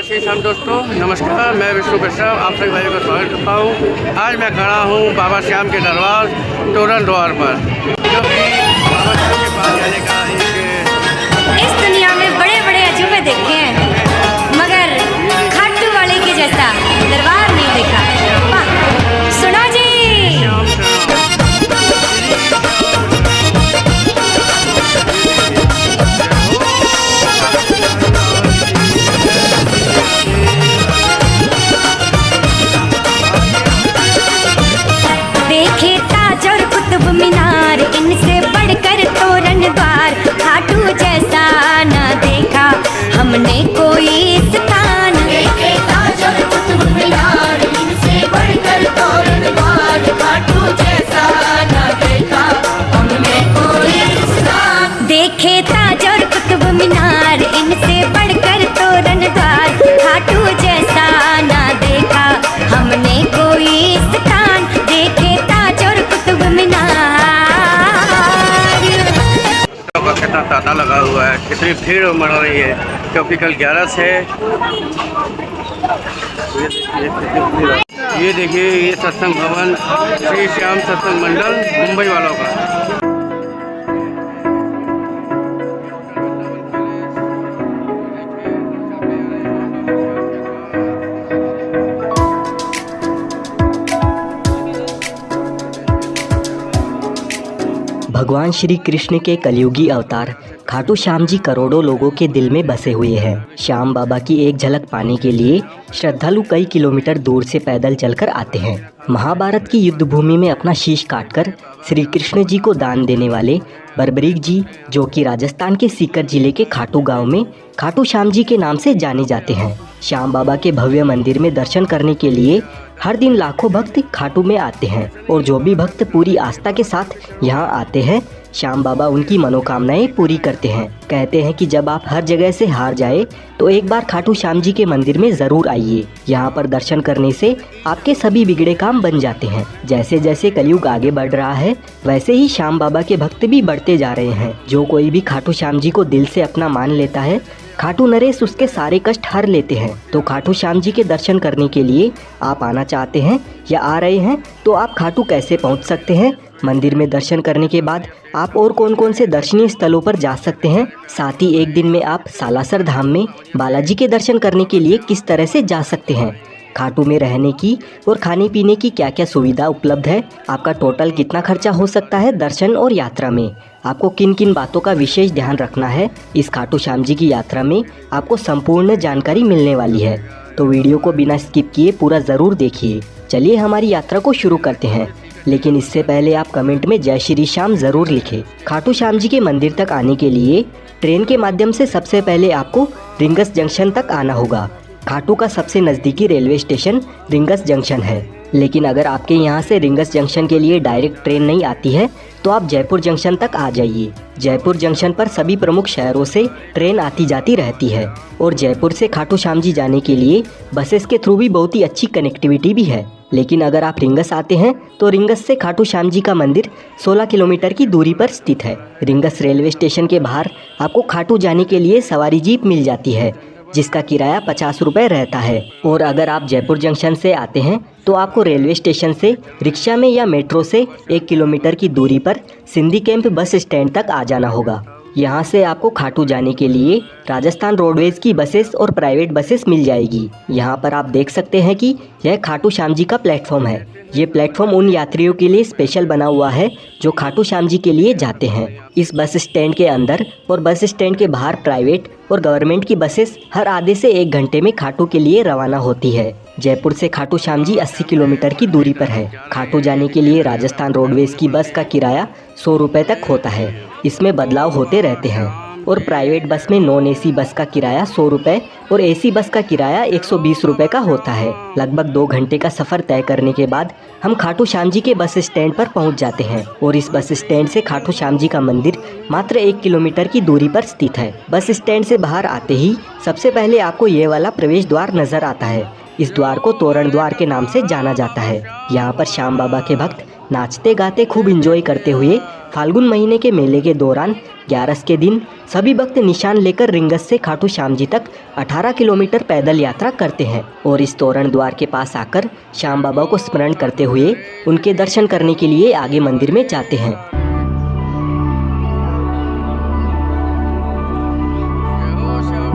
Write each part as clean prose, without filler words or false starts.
श्री शाम दोस्तों, नमस्कार। मैं विष्णु कश्यप आप सभी भाइयों का स्वागत करता हूँ। आज मैं खड़ा हूँ बाबा श्याम के दरबार तोरण द्वार पर, जो कि बाबा श्याम के पास जाने का एक इस दुनिया में बड़े बड़े अजूबे देखे हैं, मगर खाटू वाले के जैसा दरबार नहीं देखा। वाह, सुनो जी। देखे ताज और कुतुब मीनार, इनसे बढ़कर तोरण द्वार। खाटू जैसा न देखा हमने कोई स्थान। देखे ताज और कुतुब मीनार, इनसे बढ़कर तोरण द्वार। खाटू जैसा न देखा हमने कोई स्थान। देखे ताज और कुतुब मीनार, इनसे बढ़कर तोरण द्वार। खाटू जैसा न देखा हमने कोई स्थान। देखे ताज और कुतुब मीनार। का कितना तांता लगा हुआ है, कितनी भीड़ उमड़ रही है, क्योंकि कल 11 से ये देखिए ये सत्संग भवन श्री श्याम सत्संग मंडल मुंबई वालों का। भगवान श्री कृष्ण के कलयुगी अवतार खाटू श्याम जी करोड़ों लोगों के दिल में बसे हुए हैं। श्याम बाबा की एक झलक पाने के लिए श्रद्धालु कई किलोमीटर दूर से पैदल चलकर आते हैं। महाभारत की युद्ध भूमि में अपना शीश काटकर श्री कृष्ण जी को दान देने वाले बर्बरीक जी, जो कि राजस्थान के सीकर जिले के खाटू गांव में खाटू श्याम जी के नाम से जाने जाते हैं। श्याम बाबा के भव्य मंदिर में दर्शन करने के लिए हर दिन लाखों भक्त खाटू में आते हैं, और जो भी भक्त पूरी आस्था के साथ यहाँ आते हैं, श्याम बाबा उनकी मनोकामनाएं पूरी करते हैं। कहते हैं कि जब आप हर जगह से हार जाए तो एक बार खाटू श्याम जी के मंदिर में ज़रूर आइए। यहाँ पर दर्शन करने से आपके सभी बिगड़े काम बन जाते हैं। जैसे जैसे कलयुग आगे बढ़ रहा है, वैसे ही श्याम बाबा के भक्त भी बढ़ते जा रहे हैं। जो कोई भी खाटू श्याम जी को दिल से अपना मान लेता है, खाटू नरेश उसके सारे कष्ट हर लेते हैं। तो खाटू श्याम जी के दर्शन करने के लिए आप आना चाहते हैं या आ रहे हैं, तो आप खाटू कैसे पहुंच सकते हैं? मंदिर में दर्शन करने के बाद आप और कौन कौन से दर्शनीय स्थलों पर जा सकते हैं? साथ ही एक दिन में आप सालासर धाम में बालाजी के दर्शन करने के लिए किस तरह से जा सकते हैं? खाटू में रहने की और खाने पीने की क्या क्या सुविधा उपलब्ध है? आपका टोटल कितना खर्चा हो सकता है दर्शन और यात्रा में? आपको किन किन बातों का विशेष ध्यान रखना है? इस खाटू श्याम जी की यात्रा में आपको संपूर्ण जानकारी मिलने वाली है, तो वीडियो को बिना स्किप किए पूरा ज़रूर देखिए। चलिए हमारी यात्रा को शुरू करते हैं, लेकिन इससे पहले आप कमेंट में जय श्री श्याम ज़रूर लिखें। खाटू श्याम जी के मंदिर तक आने के लिए ट्रेन के माध्यम से सबसे पहले आपको रिंगस जंक्शन तक आना होगा। खाटू का सबसे नज़दीकी रेलवे स्टेशन रिंगस जंक्शन है, लेकिन अगर आपके यहाँ से रिंगस जंक्शन के लिए डायरेक्ट ट्रेन नहीं आती है तो आप जयपुर जंक्शन तक आ जाइए। जयपुर जंक्शन पर सभी प्रमुख शहरों से ट्रेन आती जाती रहती है, और जयपुर से खाटू श्याम जी जाने के लिए बसेस के थ्रू भी बहुत ही अच्छी कनेक्टिविटी भी है। लेकिन अगर आप रिंगस आते हैं तो रिंगस से खाटू श्याम जी का मंदिर 16 किलोमीटर की दूरी पर स्थित है। रिंगस रेलवे स्टेशन के बाहर आपको खाटू जाने के लिए सवारी जीप मिल जाती है, जिसका किराया 50 रुपये रहता है। और अगर आप जयपुर जंक्शन से आते हैं तो आपको रेलवे स्टेशन से रिक्शा में या मेट्रो से 1 किलोमीटर की दूरी पर सिंधी कैंप बस स्टैंड तक आ जाना होगा। यहाँ से आपको खाटू जाने के लिए राजस्थान रोडवेज की बसेस और प्राइवेट बसेस मिल जाएगी। यहाँ पर आप देख सकते हैं कि यह खाटू श्याम जी का प्लेटफॉर्म है। ये प्लेटफॉर्म उन यात्रियों के लिए स्पेशल बना हुआ है जो खाटू श्याम जी के लिए जाते हैं। इस बस स्टैंड के अंदर और बस स्टैंड के बाहर प्राइवेट और गवर्नमेंट की बसेस हर आधे से 1 घंटे में खाटू के लिए रवाना होती है। जयपुर से खाटू श्याम जी 80 किलोमीटर की दूरी पर है। खाटू जाने के लिए राजस्थान रोडवेज की बस का किराया 100 रुपये तक होता है। इसमें बदलाव होते रहते हैं, और प्राइवेट बस में नॉन एसी बस का किराया 100 रुपये और एसी बस का किराया 120 रुपये का होता है। लगभग 2 घंटे का सफ़र तय करने के बाद हम खाटू श्याम जी के बस स्टैंड पर पहुंच जाते हैं, और इस बस स्टैंड से खाटू श्याम जी का मंदिर मात्र 1 किलोमीटर की दूरी पर स्थित है। बस स्टैंड से बाहर आते ही सबसे पहले आपको ये वाला प्रवेश द्वार नजर आता है। इस द्वार को तोरण द्वार के नाम से जाना जाता है। यहाँ पर श्याम बाबा के भक्त नाचते गाते खूब इंजॉय करते हुए फाल्गुन महीने के मेले के दौरान 11 के दिन सभी भक्त निशान लेकर रिंगस से खाटू श्याम जी तक 18 किलोमीटर पैदल यात्रा करते हैं और इस तोरण द्वार के पास आकर श्याम बाबा को स्मरण करते हुए उनके दर्शन करने के लिए आगे मंदिर में जाते हैं।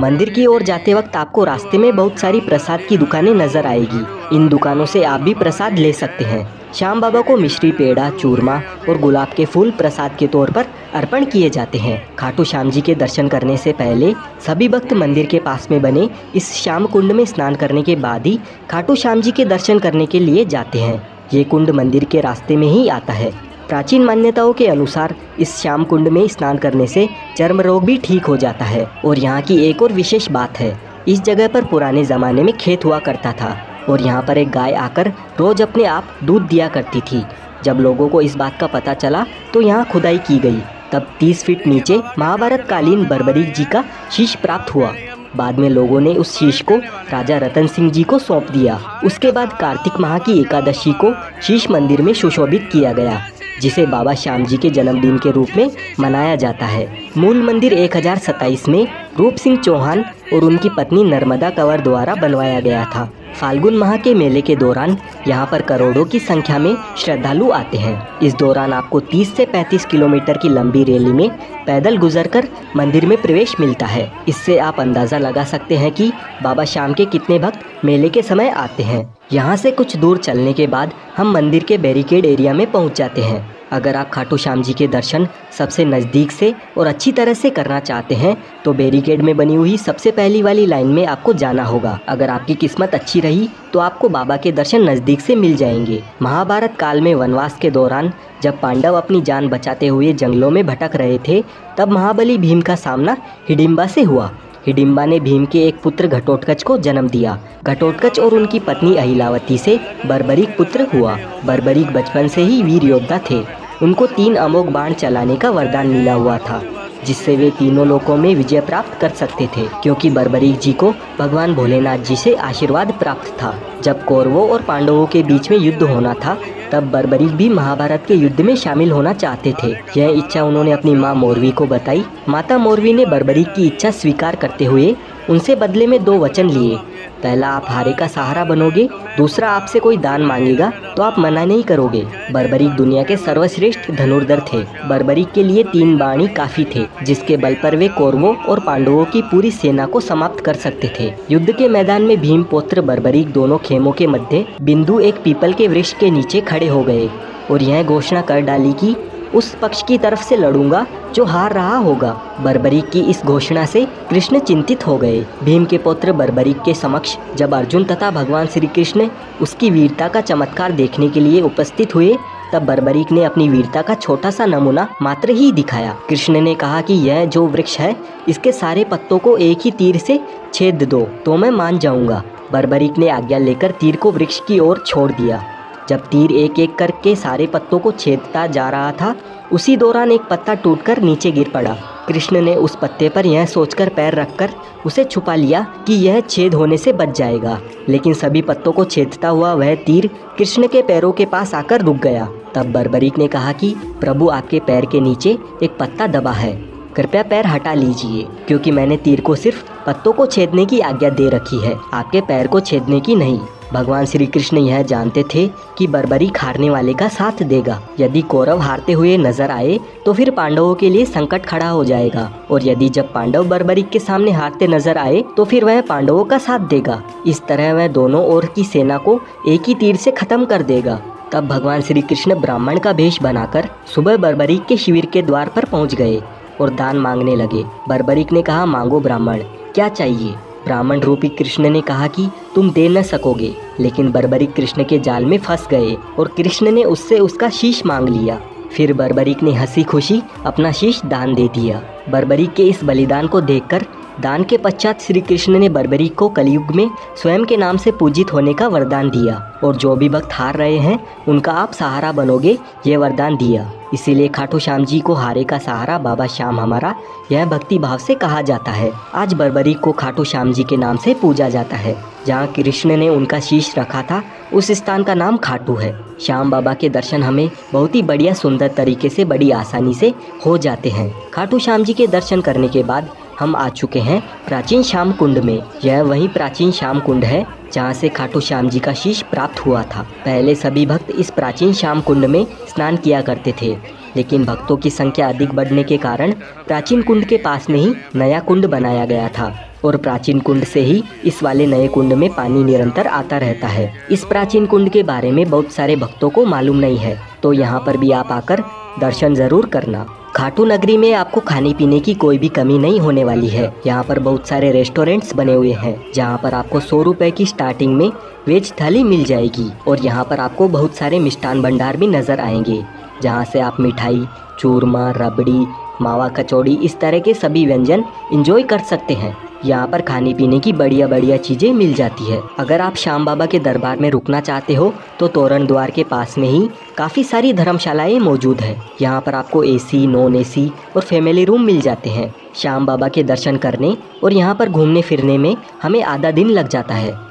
मंदिर की ओर जाते वक्त आपको रास्ते में बहुत सारी प्रसाद की दुकानें नजर आएगी। इन दुकानों से आप भी प्रसाद ले सकते हैं। श्याम बाबा को मिश्री, पेड़ा, चूरमा और गुलाब के फूल प्रसाद के तौर पर अर्पण किए जाते हैं। खाटू श्याम जी के दर्शन करने से पहले सभी भक्त मंदिर के पास में बने इस श्याम कुंड में स्नान करने के बाद ही खाटू श्याम जी के दर्शन करने के लिए जाते हैं। ये कुंड मंदिर के रास्ते में ही आता है। प्राचीन मान्यताओं के अनुसार इस श्याम कुंड में स्नान करने से चर्म रोग भी ठीक हो जाता है। और यहाँ की एक और विशेष बात है, इस जगह पर पुराने ज़माने में खेत हुआ करता था और यहाँ पर एक गाय आकर रोज अपने आप दूध दिया करती थी। जब लोगों को इस बात का पता चला तो यहाँ खुदाई की गई। तब 30 फीट नीचे महाभारत कालीन बर्बरीक जी का शीश प्राप्त हुआ। बाद में लोगों ने उस शीश को राजा रतन सिंह जी को सौंप दिया। उसके बाद कार्तिक माह की एकादशी को शीश मंदिर में सुशोभित किया गया, जिसे बाबा श्याम जी के जन्मदिन के रूप में मनाया जाता है। मूल मंदिर 1027 में रूप सिंह चौहान और उनकी पत्नी नर्मदा कंवर द्वारा बनवाया गया था। फाल्गुन माह के मेले के दौरान यहाँ पर करोड़ों की संख्या में श्रद्धालु आते हैं। इस दौरान आपको 30 से 35 किलोमीटर की लंबी रैली में पैदल गुजरकर मंदिर में प्रवेश मिलता है। इससे आप अंदाज़ा लगा सकते हैं कि बाबा श्याम के कितने भक्त मेले के समय आते हैं। यहाँ से कुछ दूर चलने के बाद हम मंदिर के बैरिकेड एरिया में पहुँच जाते हैं। अगर आप खाटू श्याम जी के दर्शन सबसे नज़दीक से और अच्छी तरह से करना चाहते हैं तो बैरिकेड में बनी हुई सबसे पहली वाली लाइन में आपको जाना होगा। अगर आपकी किस्मत अच्छी रही तो आपको बाबा के दर्शन नज़दीक से मिल जाएंगे। महाभारत काल में वनवास के दौरान जब पांडव अपनी जान बचाते हुए जंगलों में भटक रहे थे, तब महाबली भीम का सामना हिडिंबा से हुआ। हिडिंबा ने भीम के एक पुत्र घटोत्कच को जन्म दिया। घटोत्कच और उनकी पत्नी अहिलावती से बर्बरीक पुत्र हुआ। बर्बरीक बचपन से ही वीर योद्धा थे। उनको 3 अमोघ बाण चलाने का वरदान मिला हुआ था, जिससे वे तीनों लोकों में विजय प्राप्त कर सकते थे, क्योंकि बर्बरीक जी को भगवान भोलेनाथ जी से आशीर्वाद प्राप्त था। जब कौरवों और पांडवों के बीच में युद्ध होना था, तब बर्बरीक भी महाभारत के युद्ध में शामिल होना चाहते थे। यह इच्छा उन्होंने अपनी माँ मोरवी को बताई। माता मोरवी ने बर्बरीक की इच्छा स्वीकार करते हुए उनसे बदले में 2 वचन लिए। पहला, आप हारे का सहारा बनोगे। दूसरा, आपसे कोई दान मांगेगा तो आप मना नहीं करोगे। बर्बरीक दुनिया के सर्वश्रेष्ठ धनुर्धर थे। बर्बरीक के लिए 3 बाण ही काफी थे, जिसके बल पर वे कौरवों और पांडवों की पूरी सेना को समाप्त कर सकते थे। युद्ध के मैदान में भीम पुत्र बर्बरीक दोनों खेमों के मध्य बिंदु एक पीपल के वृक्ष के नीचे खड़े हो गए और यह घोषणा कर डाली कि उस पक्ष की तरफ से लड़ूंगा जो हार रहा होगा। बर्बरीक की इस घोषणा से कृष्ण चिंतित हो गए। भीम के पुत्र बर्बरीक के समक्ष जब अर्जुन तथा भगवान श्री कृष्ण उसकी वीरता का चमत्कार देखने के लिए उपस्थित हुए, तब बर्बरीक ने अपनी वीरता का छोटा सा नमूना मात्र ही दिखाया। कृष्ण ने कहा कि यह जो वृक्ष है, इसके सारे पत्तों को एक ही तीर से छेद दो तो मैं मान जाऊंगा। बर्बरीक ने आज्ञा लेकर तीर को वृक्ष की ओर छोड़ दिया। जब तीर एक एक करके सारे पत्तों को छेदता जा रहा था, उसी दौरान एक पत्ता टूटकर नीचे गिर पड़ा। कृष्ण ने उस पत्ते पर यह सोचकर पैर रखकर उसे छुपा लिया कि यह छेद होने से बच जाएगा, लेकिन सभी पत्तों को छेदता हुआ वह तीर कृष्ण के पैरों के पास आकर रुक गया। तब बर्बरीक ने कहा कि प्रभु, आपके पैर के नीचे एक पत्ता दबा है, कृपया पैर हटा लीजिए, क्योंकि मैंने तीर को सिर्फ पत्तों को छेदने की आज्ञा दे रखी है, आपके पैर को छेदने की नहीं। भगवान श्री कृष्ण यह जानते थे कि बर्बरीक हारने वाले का साथ देगा। यदि कौरव हारते हुए नजर आए तो फिर पांडवों के लिए संकट खड़ा हो जाएगा, और यदि जब पांडव बर्बरीक के सामने हारते नजर आए तो फिर वह पांडवों का साथ देगा। इस तरह वह दोनों ओर की सेना को एक ही तीर से खत्म कर देगा। तब भगवान श्री कृष्ण ब्राह्मण का भेष बनाकर सुबह बर्बरीक के शिविर के द्वार पर पहुँच गए और दान मांगने लगे। बर्बरीक ने कहा, मांगो ब्राह्मण, क्या चाहिए? ब्राह्मण रूपी कृष्ण ने कहा कि तुम दे न सकोगे, लेकिन बर्बरीक कृष्ण के जाल में फंस गए और कृष्ण ने उससे उसका शीश मांग लिया। फिर बर्बरीक ने हंसी खुशी अपना शीश दान दे दिया। बर्बरीक के इस बलिदान को देखकर दान के पश्चात श्री कृष्ण ने बर्बरीक को कलयुग में स्वयं के नाम से पूजित होने का वरदान दिया, और जो भी भक्त हार रहे हैं उनका आप सहारा बनोगे, ये वरदान दिया। इसीलिए खाटू श्याम जी को हारे का सहारा बाबा श्याम हमारा, यह भक्ति भाव से कहा जाता है। आज बर्बरीक को खाटू श्याम जी के नाम से पूजा जाता है। जहाँ कृष्ण ने उनका शीश रखा था, उस स्थान का नाम खाटू है। श्याम बाबा के दर्शन हमें बहुत ही बढ़िया सुंदर तरीके से बड़ी आसानी से हो जाते हैं। खाटू श्याम जी के दर्शन करने के बाद हम आ चुके हैं प्राचीन श्याम कुंड में। यह वही प्राचीन श्याम कुंड है जहाँ से खाटू श्याम जी का शीश प्राप्त हुआ था। पहले सभी भक्त इस प्राचीन श्याम कुंड में स्नान किया करते थे, लेकिन भक्तों की संख्या अधिक बढ़ने के कारण प्राचीन कुंड के पास में ही नया कुंड बनाया गया था और प्राचीन कुंड से ही इस वाले नए कुंड में पानी निरंतर आता रहता है। इस प्राचीन कुंड के बारे में बहुत सारे भक्तों को मालूम नहीं है, तो यहाँ पर भी आप आकर दर्शन जरूर करना। खाटू नगरी में आपको खाने पीने की कोई भी कमी नहीं होने वाली है। यहाँ पर बहुत सारे रेस्टोरेंट्स बने हुए हैं जहाँ पर आपको 100 रुपए की स्टार्टिंग में वेज थाली मिल जाएगी और यहाँ पर आपको बहुत सारे मिष्ठान भंडार भी नजर आएंगे, जहाँ से आप मिठाई, चूरमा, रबड़ी, मावा कचौड़ी इस तरह के सभी व्यंजन एंजॉय कर सकते हैं। यहाँ पर खाने पीने की बढ़िया बढ़िया चीज़ें मिल जाती है। अगर आप श्याम बाबा के दरबार में रुकना चाहते हो तो तोरण द्वार के पास में ही काफ़ी सारी धर्मशालाएं मौजूद है। यहाँ पर आपको एसी, नॉन एसी और फैमिली रूम मिल जाते हैं। श्याम बाबा के दर्शन करने और यहाँ पर घूमने फिरने में हमें आधा दिन लग जाता है।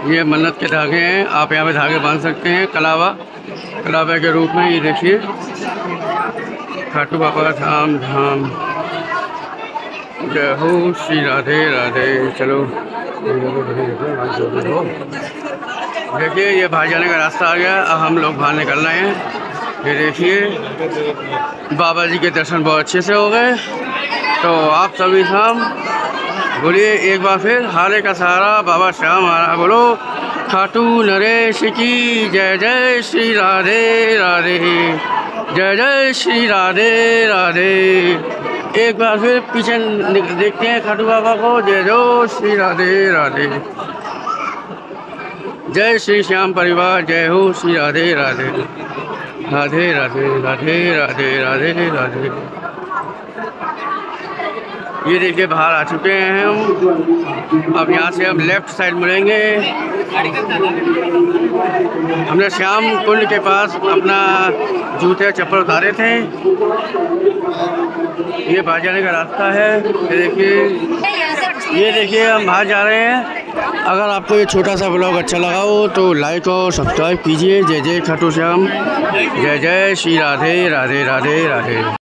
ये मन्नत के धागे हैं, आप यहाँ पे धागे बांध सकते हैं कलावा के रूप में। ये देखिए खाटू बाबा धाम धाम, जय हो श्री राधे राधे। चलो देखिए ये बाहर जाने का रास्ता आ गया, अब हम लोग बाहर निकल रहे हैं। ये देखिए बाबा जी के दर्शन बहुत अच्छे से हो गए। तो आप सभी शाम बोलिए एक बार फिर, हारे का सहारा बाबा श्याम हमारा, बोलो खाटू नरेश की जय। जय श्री राधे राधे, जय जय श्री राधे राधे। एक बार फिर पीछे देखते हैं खाटू बाबा को, जय जय श्री राधे राधे। जय श्री श्याम परिवार, जय हो श्री राधे राधे राधे राधे राधे राधे राधे राधे। ये देखिए बाहर आ चुके हैं हम। अब यहाँ से हम लेफ्ट साइड मुड़ेंगे। हमने श्याम कुंड के पास अपना जूते चप्पल उतारे थे। ये बाहर जाने का रास्ता है। ये देखिए हम बाहर जा रहे हैं। अगर आपको ये छोटा सा ब्लॉग अच्छा लगा हो तो लाइक और सब्सक्राइब कीजिए। जय जय खाटू श्याम, जय जय श्री राधे राधे राधे राधे।